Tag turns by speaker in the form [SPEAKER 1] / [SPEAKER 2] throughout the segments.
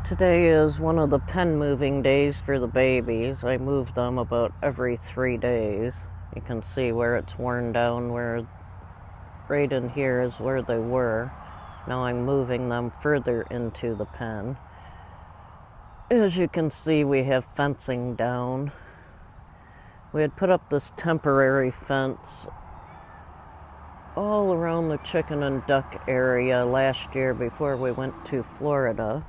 [SPEAKER 1] Today is one of the pen moving days for the babies. I move them about every 3 days. You can see where it's worn down, where right in here is where they were. Now I'm moving them further into the pen. As you can see, we have fencing down. We had put up this temporary fence all around the chicken and duck area last year before we went to Florida,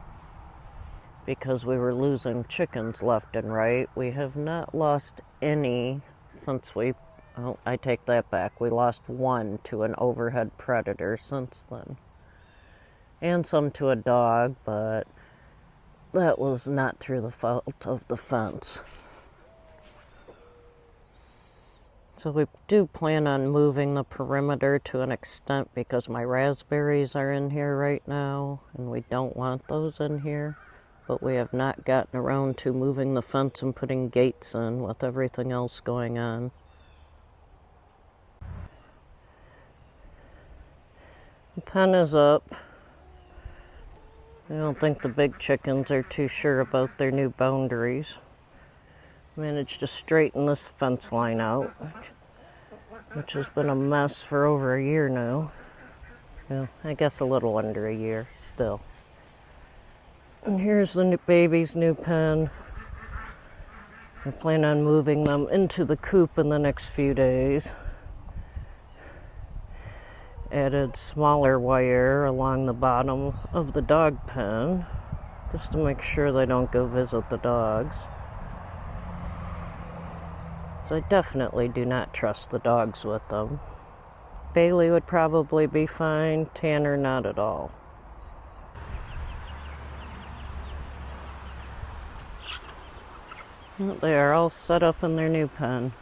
[SPEAKER 1] because we were losing chickens left and right. We have not lost any since I take that back. We lost one to an overhead predator since then. And some to a dog, but that was not through the fault of the fence. So we do plan on moving the perimeter to an extent because my raspberries are in here right now, and we don't want those in here. But we have not gotten around to moving the fence and putting gates in with everything else going on. The pen is up. I don't think the big chickens are too sure about their new boundaries. Managed to straighten this fence line out, which has been a mess for over a year now. Well, I guess a little under a year still. And here's the baby's new pen. I plan on moving them into the coop in the next few days. Added smaller wire along the bottom of the dog pen, just to make sure they don't go visit the dogs. So I definitely do not trust the dogs with them. Bailey would probably be fine, Tanner not at all. They are all set up in their new pen.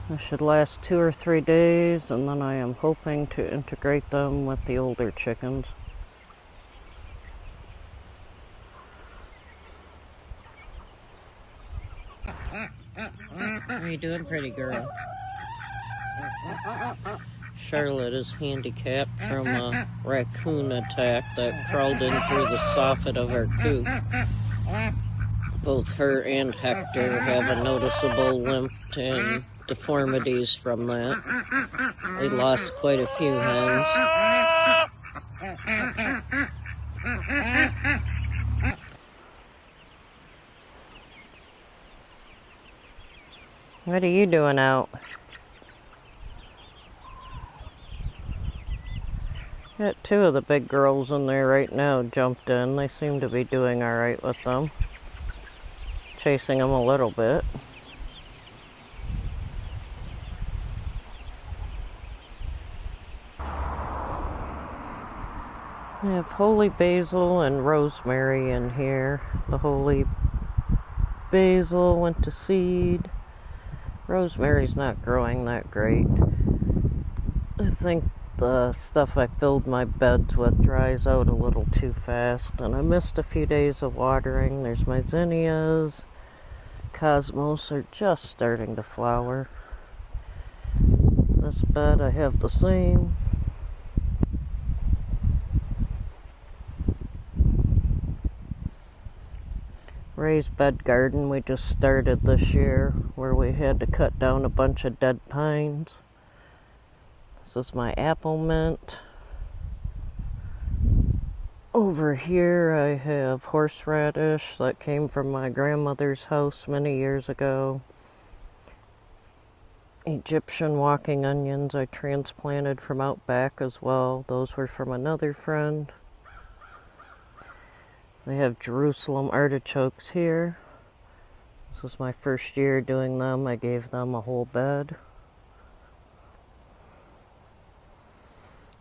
[SPEAKER 1] This should last 2 or 3 days, and then I am hoping to integrate them with the older chickens. How are you doing, pretty girl? Charlotte is handicapped from a raccoon attack that crawled in through the soffit of our coop. Both her and Hector have a noticeable limp and deformities from that. We lost quite a few hens. What are you doing out? Got 2 of the big girls in there right now jumped in. They seem to be doing all right with them. Chasing them a little bit. We have holy basil and rosemary in here. The holy basil went to seed. Rosemary's not growing that great. I think the stuff I filled my beds with dries out a little too fast, and I missed a few days of watering. There's my zinnias. Cosmos are just starting to flower. This bed I have the same. Raised bed garden we just started this year, where we had to cut down a bunch of dead pines. This is my apple mint. Over here I have horseradish that came from my grandmother's house many years ago. Egyptian walking onions I transplanted from out back as well. Those were from another friend. We have Jerusalem artichokes here. This was my first year doing them. I gave them a whole bed.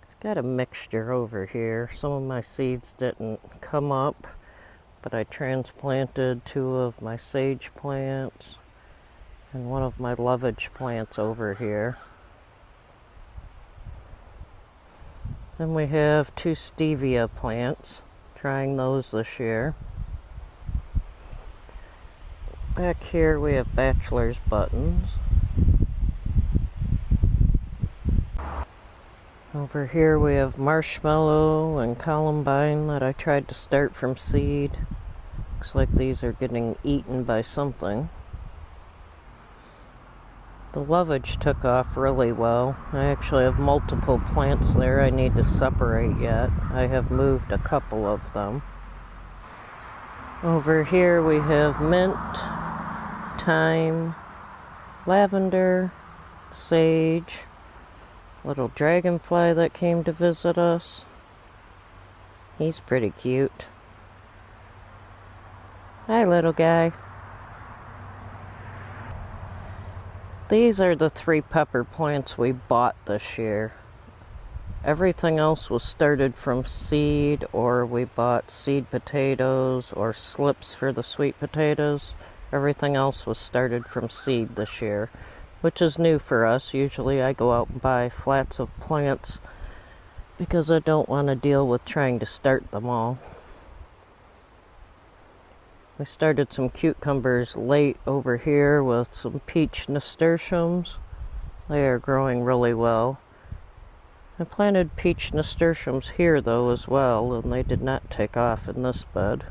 [SPEAKER 1] I've got a mixture over here. Some of my seeds didn't come up, but I transplanted 2 of my sage plants and 1 of my lovage plants over here. Then we have 2 stevia plants. Trying those this year. Back here we have bachelor's buttons. Over here we have marshmallow and columbine that I tried to start from seed. Looks like these are getting eaten by something. The lovage took off really well. I actually have multiple plants there I need to separate yet. I have moved a couple of them. Over here we have mint, thyme, lavender, sage, little dragonfly that came to visit us. He's pretty cute. Hi, little guy. These are the 3 pepper plants we bought this year. Everything else was started from seed, or we bought seed potatoes or slips for the sweet potatoes. Everything else was started from seed this year, which is new for us. Usually I go out and buy flats of plants because I don't want to deal with trying to start them all. We started some cucumbers late over here with some peach nasturtiums. They are growing really well. I planted peach nasturtiums here though as well, and they did not take off in this bed.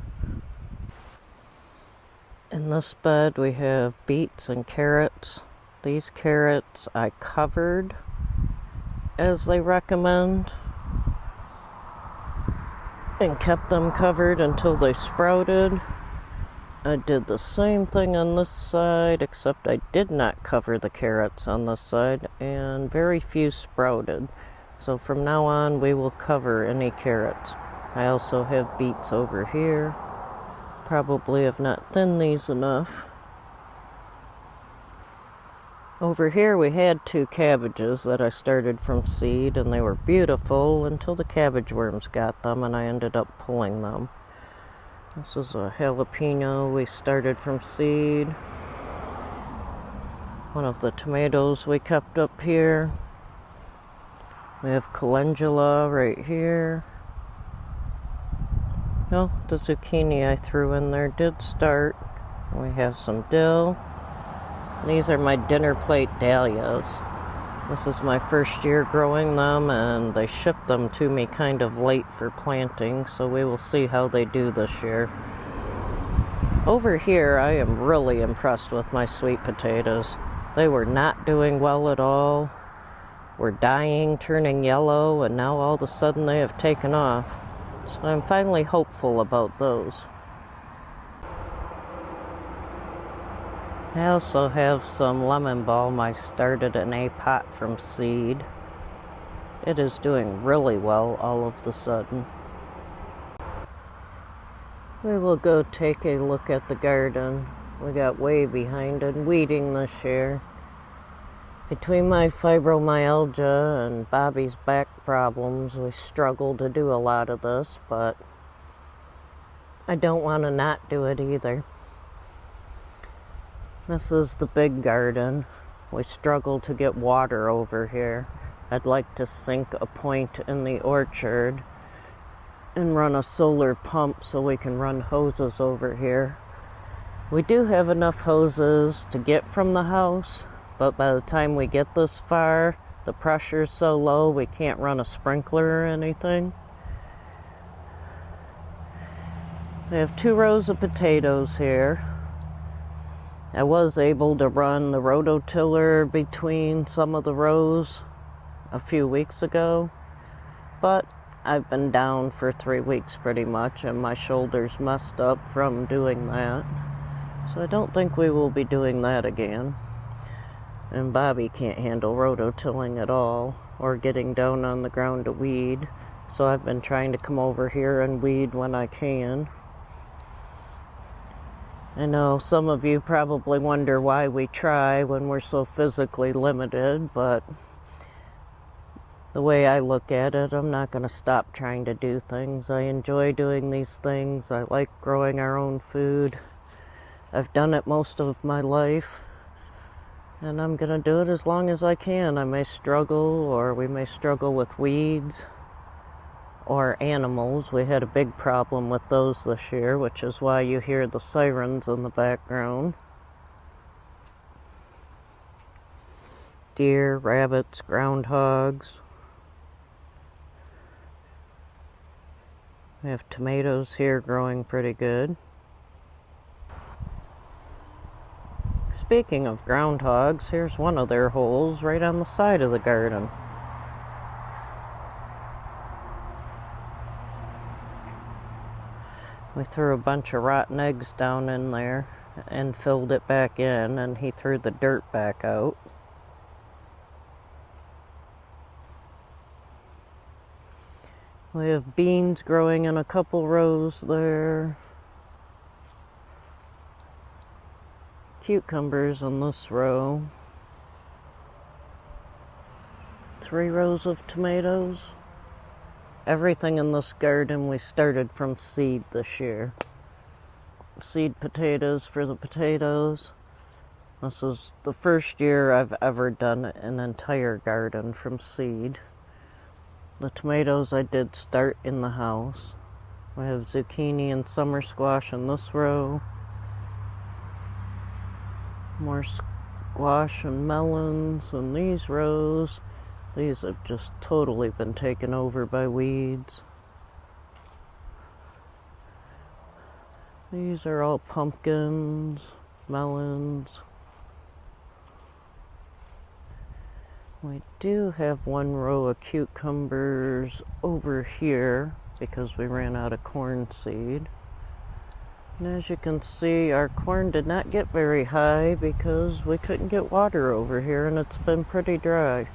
[SPEAKER 1] In this bed we have beets and carrots. These carrots I covered as they recommend and kept them covered until they sprouted. I did the same thing on this side, except I did not cover the carrots on this side, and very few sprouted. So from now on, we will cover any carrots. I also have beets over here. Probably have not thinned these enough. Over here we had 2 cabbages that I started from seed, and they were beautiful until the cabbage worms got them, and I ended up pulling them. This is a jalapeno we started from seed. One of the tomatoes we kept up here. We have calendula right here. No, the zucchini I threw in there did start. We have some dill. These are my dinner plate dahlias. This is my first year growing them, and they shipped them to me kind of late for planting, so we will see how they do this year. Over here, I am really impressed with my sweet potatoes. They were not doing well at all, were dying, turning yellow, and now all of a sudden they have taken off. So I'm finally hopeful about those. I also have some lemon balm I started in a pot from seed. It is doing really well all of the sudden. We will go take a look at the garden. We got way behind in weeding this year. Between my fibromyalgia and Bobby's back problems, we struggle to do a lot of this, but I don't want to not do it either. This is the big garden. We struggle to get water over here. I'd like to sink a point in the orchard and run a solar pump so we can run hoses over here. We do have enough hoses to get from the house, but by the time we get this far, the pressure's so low we can't run a sprinkler or anything. We have 2 rows of potatoes here. I was able to run the rototiller between some of the rows a few weeks ago, but I've been down for 3 weeks pretty much, and my shoulder's messed up from doing that. So I don't think we will be doing that again. And Bobby can't handle rototilling at all, or getting down on the ground to weed, so I've been trying to come over here and weed when I can. I know some of you probably wonder why we try when we're so physically limited, but the way I look at it, I'm not going to stop trying to do things. I enjoy doing these things. I like growing our own food. I've done it most of my life, and I'm going to do it as long as I can. I may struggle, or we may struggle with weeds or animals. We had a big problem with those this year, which is why you hear the sirens in the background. deer, rabbits, groundhogs. We have tomatoes here growing pretty good. Speaking of groundhogs, here's one of their holes right on the side of the garden. We threw a bunch of rotten eggs down in there and filled it back in, and he threw the dirt back out. We have beans growing in a couple rows there. Cucumbers in this row. 3 rows of tomatoes. Everything in this garden we started from seed this year. Seed potatoes for the potatoes. This is the first year I've ever done an entire garden from seed. The tomatoes I did start in the house. We have zucchini and summer squash in this row. More squash and melons in these rows. These have just totally been taken over by weeds. These are all pumpkins, melons. We do have one row of cucumbers over here because we ran out of corn seed. And as you can see, our corn did not get very high because we couldn't get water over here, and it's been pretty dry.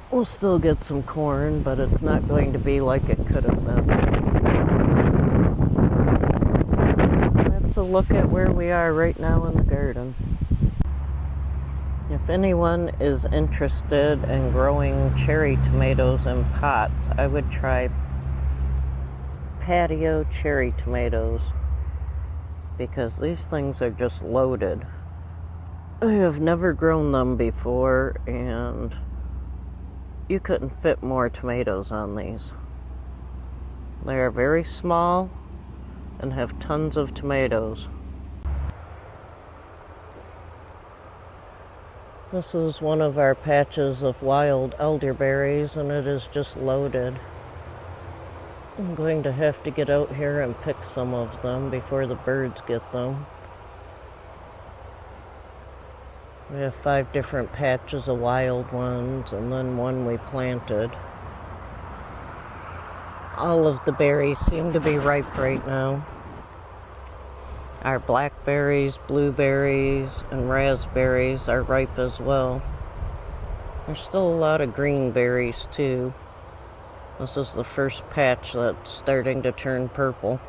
[SPEAKER 1] We'll still get some corn, but it's not going to be like it could have been. That's a look at where we are right now in the garden. If anyone is interested in growing cherry tomatoes in pots, I would try patio cherry tomatoes, because these things are just loaded. I have never grown them before, and you couldn't fit more tomatoes on these. They are very small and have tons of tomatoes. This is one of our patches of wild elderberries, and it is just loaded. I'm going to have to get out here and pick some of them before the birds get them. We have 5 different patches of wild ones, and then one we planted. All of the berries seem to be ripe right now. Our blackberries, blueberries, and raspberries are ripe as well. There's still a lot of green berries too. This is the first patch that's starting to turn purple.